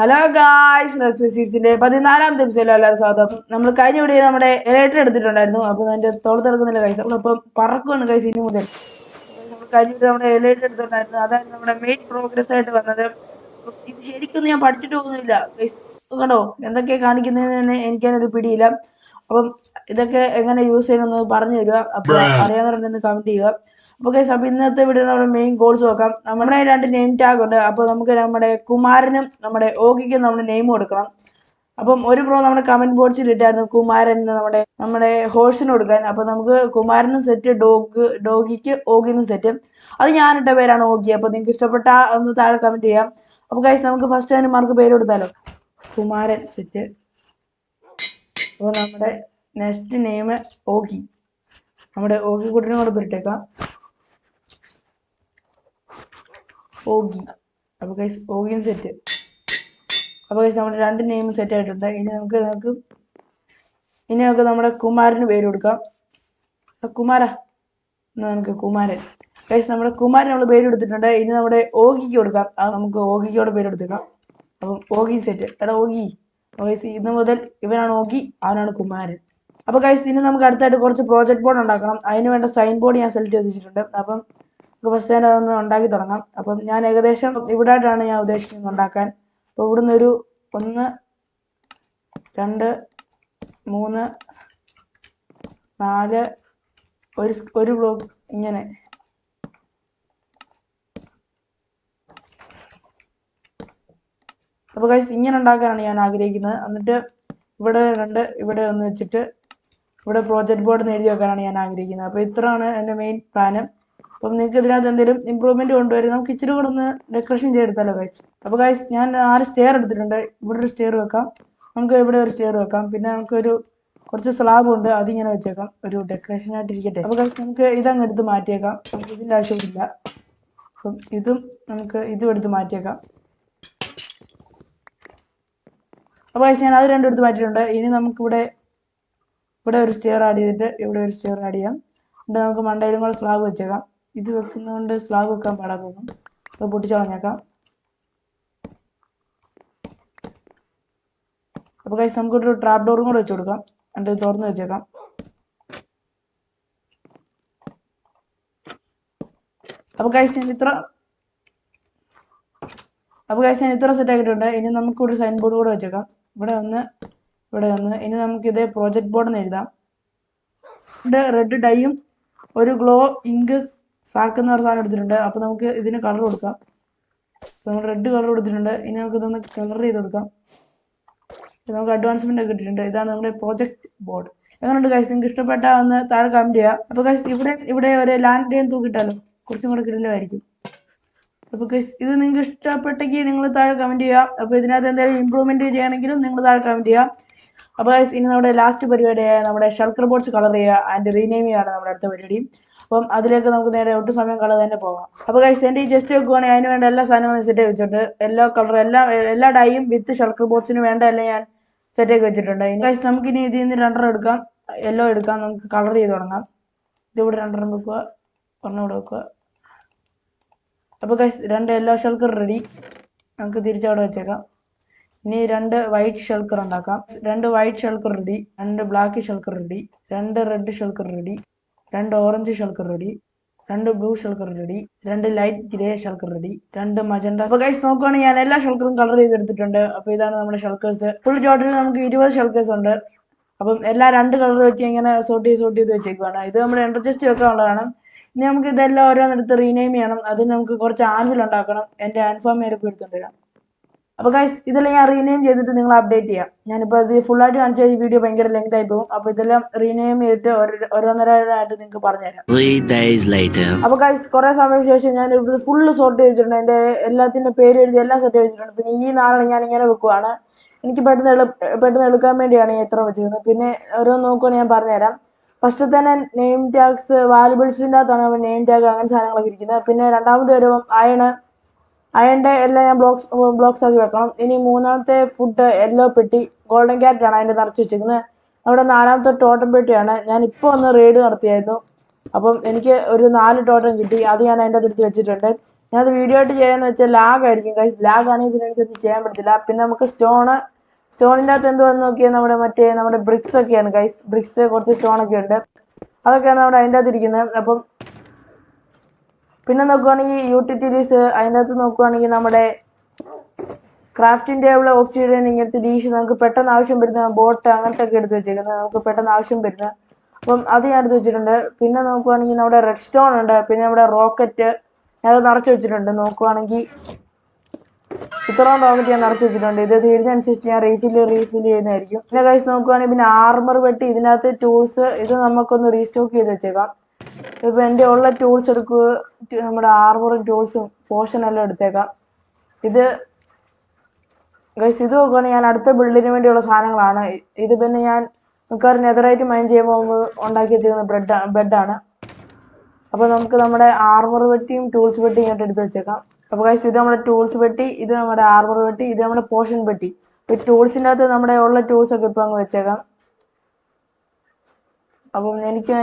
Hello guys, സീരീസിന്റെ 14ാമത്തെ എപ്പിസോഡിൽ എല്ലാവരും സ്വാഗതം. നമ്മൾ കഴിഞ്ഞ വീഡിയോ നമ്മുടെ എലൈറ്റർ എടുത്തിട്ടുണ്ടായിരുന്നു. അപ്പോൾ അതിന്റെ തോളത്ത് ഇറക്കുന്നില്ല ഗൈസ്, നമ്മളിപ്പോൾ പറക്കുവാണ് ഗൈസ്. ഇനി മുതൽ നമ്മൾ കഴിഞ്ഞ വീഡിയോ നമ്മുടെ എലൈറ്റർ എടുത്തിട്ടുണ്ടായിരുന്നു. അതായിരുന്നു നമ്മുടെ മെയിൻ പ്രോഗ്രസ് ആയിട്ട് വന്നത്. ഇത് ശരിക്കും ഞാൻ പഠിച്ചിട്ട് പോകുന്നില്ല ഗൈസ്. കണ്ടോ എന്തൊക്കെ കാണിക്കുന്നതെന്ന് എനിക്കതിനൊരു പിടിയില്ല. അപ്പം ഇതൊക്കെ എങ്ങനെ യൂസ് ചെയ്യണമെന്ന് പറഞ്ഞു തരിക. അപ്പോൾ അറിയാവുന്നവരുണ്ടെന്ന് കമന്റ് ചെയ്യുക. അപ്പോൾ ഗൈസ്, അപ്പോൾ ഇന്നത്തെ വീഡിയോ നമ്മുടെ മെയിൻ ഗോൾസ് നോക്കാം. നമ്മുടെ 2 നെയിം ടാഗ് ഉണ്ട്. അപ്പോൾ നമുക്ക് നമ്മുടെ കുമാരനും നമ്മുടെ ഓഗിക്കും നമ്മൾ നെയിം കൊടുക്കണം. അപ്പം ഒരു പ്രോ നമ്മുടെ കമന്റ് ബോക്സിൽ ഇട്ടായിരുന്നു കുമാരൻ നമ്മുടെ ഹോഴ്സിന് കൊടുക്കാൻ. അപ്പോൾ നമുക്ക് കുമാരനും സെറ്റ്, ഡോഗിക്ക് ഓഗിനും സെറ്റ്. അത് ഞാനിട്ട പേരാണ് ഓഗി. അപ്പോൾ നിങ്ങൾക്ക് ഇഷ്ടപ്പെട്ട ഒന്ന് താഴെ കമന്റ് ചെയ്യാം. അപ്പോൾ ഗൈസ്, നമുക്ക് ഫസ്റ്റ് തന്നെ മാർക്ക് പേര് കൊടുത്താലോ. കുമാരൻ സെറ്റ്. അപ്പോൾ നമ്മുടെ നെക്സ്റ്റ് നെയിം ഓഗി. നമ്മുടെ ഓഗി കുട്ടിനും കൂടെ പേരിട്ടേക്കാം, ഓഗി. അപ്പോൾ ഗൈസ്, ഓഗിയും സെറ്റ്. അപ്പോൾ ഗൈസ്, നമ്മുടെ 2 നെയിം സെറ്റ് ആയിട്ടുണ്ട്. ഇനി നമുക്ക് നമ്മുടെ കുമാരന് പേര് കൊടുക്കാം. കുമാര എന്നാ നമുക്ക് കുമാരൻ. ഗൈസ്, നമ്മുടെ കുമാരൻ നമ്മൾ പേര് കൊടുത്തിട്ടുണ്ട്. ഇനി നമ്മുടെ ഓഗിക്ക് കൊടുക്കാം. അത് നമുക്ക് ഓഗിക്കോടെ പേര് കൊടുത്തേക്കാം. അപ്പം ഓഗി സെറ്റ്. എടാ ഓഗി. ഗൈസ്, ഇന്ന് മുതൽ ഇവനാണ് ഓഗി, അവനാണ് കുമാരൻ. അപ്പോൾ ഗൈസ്, ഇനി നമുക്ക് അടുത്തായിട്ട് കുറച്ച് പ്രോജക്റ്റ് ബോർഡ് ഉണ്ടാക്കണം. അതിന് വേണ്ട സൈൻ ബോർഡ് ഞാൻ സെലക്ട് ചെയ്ത് വെച്ചിട്ടുണ്ട്. അപ്പം ഫസ്റ്റ് തന്നെ അതൊന്ന് ഉണ്ടാക്കി തുടങ്ങാം. അപ്പം ഞാൻ ഏകദേശം ഇവിടെ ആയിട്ടാണ് ഞാൻ ഉദ്ദേശിക്കുന്നത് ഉണ്ടാക്കാൻ. അപ്പോൾ ഇവിടുന്ന് ഒരു 1 2 3 4 ഒരു ബ്ലോക്ക് ഇങ്ങനെ. അപ്പോൾ ഗൈസ്, ഇങ്ങനെ ഉണ്ടാക്കാനാണ് ഞാൻ ആഗ്രഹിക്കുന്നത്. എന്നിട്ട് ഇവിടെ 2 ഇവിടെ ഒന്ന് വെച്ചിട്ട് ഇവിടെ പ്രോജക്റ്റ് ബോർഡ് എഴുതി വെക്കാനാണ് ഞാൻ ആഗ്രഹിക്കുന്നത്. അപ്പോൾ ഇത്രയാണ് എൻ്റെ മെയിൻ പ്ലാന്. അപ്പം നിങ്ങൾക്ക് ഇതിനകത്ത് എന്തെങ്കിലും ഇമ്പ്രൂവ്മെന്റ് കൊണ്ടുവരും. നമുക്ക് ഇച്ചിരി കൂടെ ഒന്ന് ഡെക്കറേഷൻ ചെയ്തെടുത്താലോ ഗൈസ്. അപ്പോൾ ഗൈസ്, ഞാൻ 6 സ്റ്റെയർ എടുത്തിട്ടുണ്ട്. ഇവിടെ ഒരു സ്റ്റെയർ വെക്കാം, നമുക്ക് ഇവിടെ ഒരു സ്റ്റെയർ വെക്കാം. പിന്നെ നമുക്കൊരു കുറച്ച് സ്ലാബ് ഉണ്ട്, അതിങ്ങനെ വെച്ചേക്കാം, ഒരു ഡെക്കറേഷൻ ആയിട്ട് ഇരിക്കട്ടെ. അപ്പോൾ ഗൈസ്, നമുക്ക് ഇതങ്ങ് എടുത്ത് മാറ്റിയേക്കാം. നമുക്ക് ഇതിൻ്റെ ആവശ്യമില്ല. അപ്പം ഇതും എടുത്ത് മാറ്റിയേക്കാം. അപ്പോൾ ഗൈസ്, ഞാൻ അത് 2 എടുത്ത് മാറ്റിയിട്ടുണ്ട്. ഇനി നമുക്കിവിടെ ഒരു സ്റ്റെയർ ആഡ് ചെയ്തിട്ട് ഇവിടെ ഒരു സ്റ്റെയർ ആഡ് ചെയ്യാം. എന്നിട്ട് നമുക്ക് മണ്ടയിലും കൂടെ സ്ലാബ് വെച്ചേക്കാം. ഇത് വെക്കുന്നതുകൊണ്ട് സ്ലാബ് വെക്കാൻ പാടാൻ തോന്നും. അത് പൊട്ടിച്ച് കളഞ്ഞേക്കാം. അപ്പോൾ ഗൈസ്, നമുക്കൊരു ട്രാപ്പ് ഡോറും കൂടെ വെച്ച് കൊടുക്കാം. എന്നിട്ട് തുറന്ന് വെച്ചേക്കാം. അപ്പോൾ ഗൈസ്, ഞാൻ ഇത്ര സെറ്റ് ആക്കിയിട്ടുണ്ട്. ഇനി നമുക്ക് ഒരു സൈൻ ബോർഡ് കൂടെ വെച്ചേക്കാം. ഇവിടെ ഒന്ന്. ഇനി നമുക്ക് ഇതേ പ്രോജക്റ്റ് ബോർഡ് എന്ന് എഴുതാം. റെഡ് ഡൈയും ഒരു ഗ്ലോ ഇങ്ക് സാക്ക് എന്ന ഒരു സാധനം എടുത്തിട്ടുണ്ട്. അപ്പോൾ നമുക്ക് ഇതിന് കളർ കൊടുക്കാം. നമ്മൾ റെഡ് കളർ കൊടുത്തിട്ടുണ്ട്. ഇനി നമുക്ക് ഇതൊന്ന് കളർ ചെയ്ത് കൊടുക്കാം. നമുക്ക് അഡ്വാൻസ്മെന്റ് ഒക്കെ ഇട്ടിട്ടുണ്ട്. ഇതാണ് നമ്മുടെ പ്രോജക്റ്റ് ബോർഡ്. എങ്ങനെയുണ്ട് ഗൈസ്? നിങ്ങൾക്ക് ഇഷ്ടപ്പെട്ട ഒന്ന് താഴെ കമന്റ് ചെയ്യാം. അപ്പോൾ ഗൈസ്, ഇവിടെ ഒരു ലാൻഡ് ഡേ തൂക്കിട്ടാലോ, കുറച്ചും കൂടെ കിടലായിരിക്കും. അപ്പോൾ ഗൈസ്, ഇത് നിങ്ങൾക്ക് ഇഷ്ടപ്പെട്ടെങ്കിൽ നിങ്ങൾ താഴെ കമന്റ് ചെയ്യുക. അപ്പോൾ ഇതിനകത്ത് എന്തെങ്കിലും ഇമ്പ്രൂവ്മെന്റ് ചെയ്യണമെങ്കിലും നിങ്ങൾ താഴെ കമന്റ് ചെയ്യുക. അപ്പോൾ ഗൈസ്, ഇനി നമ്മുടെ ലാസ്റ്റ് പരിപാടിയായ നമ്മുടെ ഷൾക്കർ ബോർഡ്സ് കളർ ചെയ്യുക ആൻഡ് റീനെയിം ചെയ്യുകയാണ് നമ്മുടെ അടുത്ത പരിപാടി. അപ്പം അതിലേക്ക് നമുക്ക് നേരെ ഒട്ടും സമയം കളയാതെ തന്നെ പോകാം. അപ്പോൾ ഗൈസ്, എൻ്റെ ഈ ജസ്റ്റ് വെക്കുവാണെങ്കിൽ അതിന് വേണ്ട എല്ലാ സാധനങ്ങളും സെറ്റ് വെച്ചിട്ടുണ്ട്. എല്ലാ കളർ എല്ലാ ഡൈയും വിത്ത് ഷൾക്കർ ബോർഡ്സിന് വേണ്ട എല്ലാം ഞാൻ സെറ്റാക്കി വെച്ചിട്ടുണ്ട്. ഇനി ഗൈസ്, നമുക്കിനി ഇതിൽ നിന്ന് 2 എടുക്കാം, യെല്ലോ എടുക്കാം. നമുക്ക് കളർ ചെയ്ത് തുടങ്ങാം. ഇതിവിടെ 2 വെക്കുക, ഒരെണ്ണം ഇവിടെ വെക്കുക. അപ്പോൾ ഗൈസ്, 2 യെല്ലോ ഷൾക്കർ റെഡി. നമുക്ക് തിരിച്ചവിടെ വെച്ചേക്കാം. ഇനി 2 വൈറ്റ് ഷൾക്കർ ഉണ്ടാക്കാം. 2 white shulker ready. 2 black shulker ready. 2 red shulker ready. 2 orange shulker ready. 2 blue shulker ready. 2 light grey shulker ready. 2 മജണ്ട. അപ്പോൾ ഗൈസ്, നോക്കുവാണെങ്കിൽ ഞാൻ എല്ലാ ഷൾക്കറും കളർ ചെയ്തെടുത്തിട്ടുണ്ട്. അപ്പോൾ ഇതാണ് നമ്മുടെ ഷൾക്കേഴ്സ്. ഫുൾ ടോട്ടൽ നമുക്ക് 20 ഷൾക്കേഴ്സ് ഉണ്ട്. അപ്പം എല്ലാ 2 കളർ വെച്ച് ഇങ്ങനെ സോർട്ട് ചെയ്ത് വെച്ചേക്കുവാണ്. ഇത് നമ്മുടെ എൻട്രസ്റ്റ് വെക്കാനുള്ളതാണ്. ഇനി നമുക്ക് ഇതെല്ലാം ഓരോന്നെടുത്ത് റീനെയിം ചെയ്യണം. അതിന് നമുക്ക് കുറച്ച് ആൻവിൽ ഉണ്ടാക്കണം. എൻ്റെ ആൻഫാം മേലൊക്കെ എടുത്തുകൊണ്ട് വരാം. അപ്പോൾ ഗൈസ്, ഇതെല്ലാം ഞാൻ റീനെയിം ചെയ്തിട്ട് നിങ്ങൾ അപ്ഡേറ്റ് ചെയ്യാം. ഞാനിപ്പോൾ ഇത് ഫുള്ളായിട്ട് കാണിച്ച ഈ വീഡിയോ ഭയങ്കര ലെങ്ത് ആയി പോകും. അപ്പോൾ ഇതെല്ലാം റീനെയിം ചെയ്തിട്ട് ഓരോന്നോരായിട്ട് നിങ്ങൾക്ക് പറഞ്ഞുതരാം. 3 days later. അപ്പോൾ ഗൈസ്, കുറേ സമയത്തിന് ശേഷം ഞാൻ ഇവിടെ ഫുള്ള് സോർട്ട് ചെയ്തിട്ടുണ്ട്. എൻ്റെ എല്ലാത്തിൻ്റെ പേര് എഴുതി എല്ലാം സെറ്റ് വെച്ചിട്ടുണ്ട്. പിന്നെ ഈ 4 ഞാൻ ഇങ്ങനെ വെക്കുവാണ്. എനിക്ക് പെട്ടെന്ന് എടുക്കാൻ വേണ്ടിയാണ് ഞാൻ ഇത്ര വെച്ചിരുന്നത്. പിന്നെ ഓരോന്ന് നോക്കുവാണെങ്കിൽ ഞാൻ പറഞ്ഞുതരാം. ഫസ്റ്റ് തന്നെ നെയിം ടാഗ്സ് വാല്യുബിൾസിൻ്റെ അകത്താണ് നെയിം ടാഗ് അങ്ങനെ സാധനങ്ങളൊക്കെ ഇരിക്കുന്നത്. പിന്നെ രണ്ടാമത് വരുമ്പോൾ അയണിൻ്റെ എല്ലാം ഞാൻ ബ്ലോക്സ് ആക്കി വെക്കണം. ഇനി 3ാമത്തെ ഫുഡ് യെല്ലോ പെട്ടി ഗോൾഡൻ ക്യാറ്റ് ആണ് അതിൻ്റെ നിറച്ച് വെച്ചിരിക്കുന്നത്. അവിടെ 4ാമത്തെ ടോട്ടം പെട്ടിയാണ്. ഞാൻ ഇപ്പോൾ ഒന്ന് റെയ്ഡ് നടത്തിയായിരുന്നു. അപ്പം എനിക്ക് ഒരു 4 ടോട്ടം കിട്ടി. അത് ഞാൻ അതിൻ്റെ അടുത്ത് വെച്ചിട്ടുണ്ട്. ഞാനത് വീഡിയോ ആയിട്ട് ചെയ്യാന്ന് വെച്ചാൽ ലാഗ് ആയിരിക്കും ഗൈസ്. ലാഗ് ആണെങ്കിൽ പിന്നെ എനിക്കൊന്നും ചെയ്യാൻ പറ്റത്തില്ല. പിന്നെ നമുക്ക് സ്റ്റോണിൻ്റെ അകത്ത് എന്തുവാന്ന് നോക്കിയാൽ നമ്മുടെ ബ്രിക്സ് ഒക്കെയാണ് ഗൈസ്. ബ്രിക്സ് കുറച്ച് സ്റ്റോണൊക്കെ ഉണ്ട്, അതൊക്കെയാണ് നമ്മുടെ അതിൻ്റെ അകത്ത് ഇരിക്കുന്നത്. അപ്പം പിന്നെ നോക്കുവാണെങ്കിൽ യൂട്ടിലിറ്റീസ് അതിൻ്റെ അകത്ത് നോക്കുവാണെങ്കിൽ നമ്മുടെ ക്രാഫ്റ്റിംഗ് ടേബിൾ, ഓക്സിഡൻ, ഇങ്ങനത്തെ ഡീഷ് നമുക്ക് പെട്ടെന്ന് ആവശ്യം വരുന്ന ബോട്ട് അങ്ങനത്തെ ഒക്കെ എടുത്ത് വെച്ചേക്കുന്നത്, നമുക്ക് പെട്ടെന്ന് ആവശ്യം വരുന്ന. അപ്പം അത് ഞാൻ എടുത്ത് വെച്ചിട്ടുണ്ട്. പിന്നെ നോക്കുവാണെങ്കിൽ നമ്മുടെ റെഡ് സ്റ്റോൺ ഉണ്ട്, പിന്നെ നമ്മുടെ റോക്കറ്റ് അത് നിറച്ച് വെച്ചിട്ടുണ്ട്. നോക്കുവാണെങ്കിൽ ഇത്രയും റോക്കറ്റ് ഞാൻ നിറച്ച് വെച്ചിട്ടുണ്ട്. ഇത് തീരുന്നതനുസരിച്ച് ഞാൻ റീഫിൽ ചെയ്യുന്നതായിരിക്കും. പിന്നെ ഗൈസ് നോക്കുവാണെങ്കിൽ പിന്നെ ആർമർ പെട്ടി, ഇതിനകത്ത് ടൂൾസ്, ഇത് നമുക്കൊന്ന് റീസ്റ്റോക്ക് ചെയ്ത് വെച്ചേക്കാം. ഇപ്പം എൻ്റെ ഉള്ള ടൂൾസ് എടുക്കുക, നമ്മുടെ ആർമറും ടൂൾസും പോഷൻ എല്ലാം എടുത്തേക്കാം. ഇത് ഗൈസ് ഇത് നോക്കുകയാണെങ്കിൽ ഞാൻ അടുത്ത ബിൽഡിന് വേണ്ടിയുള്ള സാധനങ്ങളാണ് ഇത്. പിന്നെ ഞാൻ മിക്കവാറും നെതറായിട്ട് മൈൻ ചെയ്യുമ്പോൾ ഉണ്ടാക്കി വെച്ചിരിക്കുന്ന ബെഡാണ്. അപ്പോൾ നമുക്ക് നമ്മുടെ ആർമർ പെട്ടിയും ടൂൾസ് പെട്ടിയും ഇങ്ങോട്ട് എടുത്ത് വെച്ചേക്കാം. അപ്പോൾ ഗൈസ് ഇത് നമ്മുടെ ടൂൾസ് പെട്ടി, ഇത് നമ്മുടെ ആർമർ പെട്ടി, ഇത് നമ്മുടെ പോഷൻ പെട്ടി. ഈ ടൂൾസിൻ്റെ അകത്ത് നമ്മുടെ ഉള്ള ടൂൾസൊക്കെ ഇപ്പോൾ അങ്ങ് വെച്ചേക്കാം. അപ്പം എനിക്ക്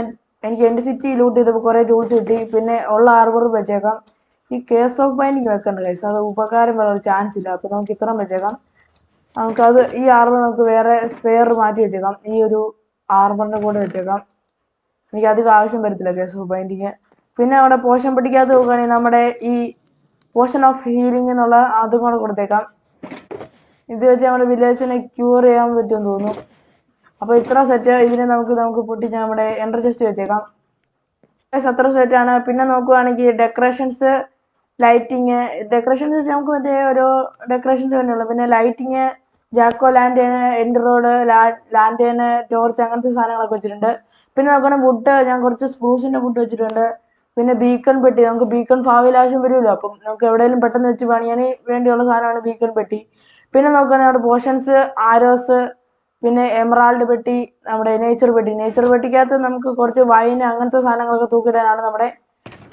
എൻ്റെ സിറ്റി ലൂട്ട് ചെയ്തപ്പോൾ കുറേ ടൂൾസ് കിട്ടി. പിന്നെ ഉള്ള ആർമർ വെച്ചേക്കാം. ഈ കേസ് ഓഫ് ബൈൻഡിങ് വെക്കണ്ട ഗൈസ്, അത് ഉപകാരം വരാൻ ചാൻസ് ഇല്ല. അപ്പോൾ നമുക്ക് ഇത്രയും വെച്ചേക്കാം. നമുക്കത് ഈ ആർമർ നമുക്ക് വേറെ സ്പെയർ മാറ്റി വെച്ചേക്കാം. ഈ ഒരു ആർമറിൻ്റെ കൂടെ വെച്ചേക്കാം. എനിക്ക് അധികം ആവശ്യം വരത്തില്ല കേസ് ഓഫ് ബൈൻഡിങ്. പിന്നെ അവിടെ പോഷൻ പെട്ടിക്കകത്ത് നോക്കുകയാണെങ്കിൽ നമ്മുടെ ഈ പോഷൻ ഓഫ് ഹീലിംഗ് എന്നുള്ള അതും കൂടെ കൊടുത്തേക്കാം. ഇത് വെച്ച് നമ്മുടെ വില്ലേജിനെ ക്യൂർ ചെയ്യാൻ പറ്റുമെന്ന് തോന്നുന്നു. അപ്പോൾ ഇത്ര സെറ്റ്. ഇതിനെ നമുക്ക് പൊട്ടിച്ച് നമ്മുടെ എൻട്രി ചെസ്റ്റ് വെച്ചേക്കാം. അത്ര സെറ്റാണ്. പിന്നെ നോക്കുവാണെങ്കിൽ ഡെക്കറേഷൻസ്, ലൈറ്റിങ്. ഡെക്കറേഷൻസ് നമുക്ക് മറ്റേ ഓരോ ഡെക്കറേഷൻസ് തന്നെയുള്ളൂ. പിന്നെ ലൈറ്റിങ്, ജാക്കോ ലാൻറ്റേന്, എൻഡ് റോഡ്, ലാൻറ്റേന്, ടോർച്ച്, അങ്ങനത്തെ സാധനങ്ങളൊക്കെ വെച്ചിട്ടുണ്ട്. പിന്നെ നോക്കുകയാണെങ്കിൽ വുഡ്, ഞാൻ കുറച്ച് സ്പ്രൂസിൻ്റെ വുഡ് വെച്ചിട്ടുണ്ട്. പിന്നെ ബീക്കൺ പെട്ടി, നമുക്ക് ബീക്കൺ ഭാവിയിൽ ആവശ്യം വരുമല്ലോ, അപ്പം നമുക്ക് എവിടെയെങ്കിലും പെട്ടെന്ന് വെച്ച് പണിയാൻ വേണ്ടിയുള്ള സാധനമാണ് ബീക്കൺ പെട്ടി. പിന്നെ നോക്കുകയാണെങ്കിൽ നമ്മുടെ പോഷൻസ്, ആരോസ്, പിന്നെ എമറാൾഡ് പെട്ടി, നമ്മുടെ നേച്ചർ പെട്ടിക്കകത്ത് നമുക്ക് കുറച്ച് വൈൻ അങ്ങനത്തെ സാധനങ്ങളൊക്കെ തൂക്കിയിടാനാണ് നമ്മുടെ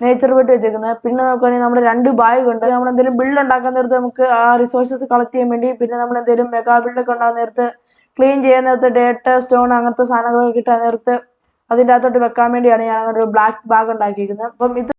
നേച്ചർ പെട്ടി വെച്ചേക്കുന്നത്. പിന്നെ നോക്കുകയാണെങ്കിൽ നമ്മുടെ 2 ബാഗ് ഉണ്ട്. നമ്മൾ എന്തെങ്കിലും ബിൽഡ് ഉണ്ടാക്കാൻ നേരത്ത് നമുക്ക് ആ റിസോഴ്സസ് കളക്ട് ചെയ്യാൻ വേണ്ടി, പിന്നെ നമ്മൾ എന്തെങ്കിലും മെഗാ ബിൽഡൊക്കെ ഉണ്ടാകുന്ന നേരത്ത്, ക്ലീൻ ചെയ്യാൻ നേരത്ത്, ഡേറ്റ്, സ്റ്റോൺ അങ്ങനത്തെ സാധനങ്ങളൊക്കെ കിട്ടാൻ നേരത്ത് അതിൻ്റെ അകത്തോട്ട് വെക്കാൻ വേണ്ടിയാണ് ഞാൻ അങ്ങനെ ഒരു ബ്ലാക്ക് ബാഗ് ഉണ്ടാക്കിയിരിക്കുന്നത്. അപ്പം ഇത്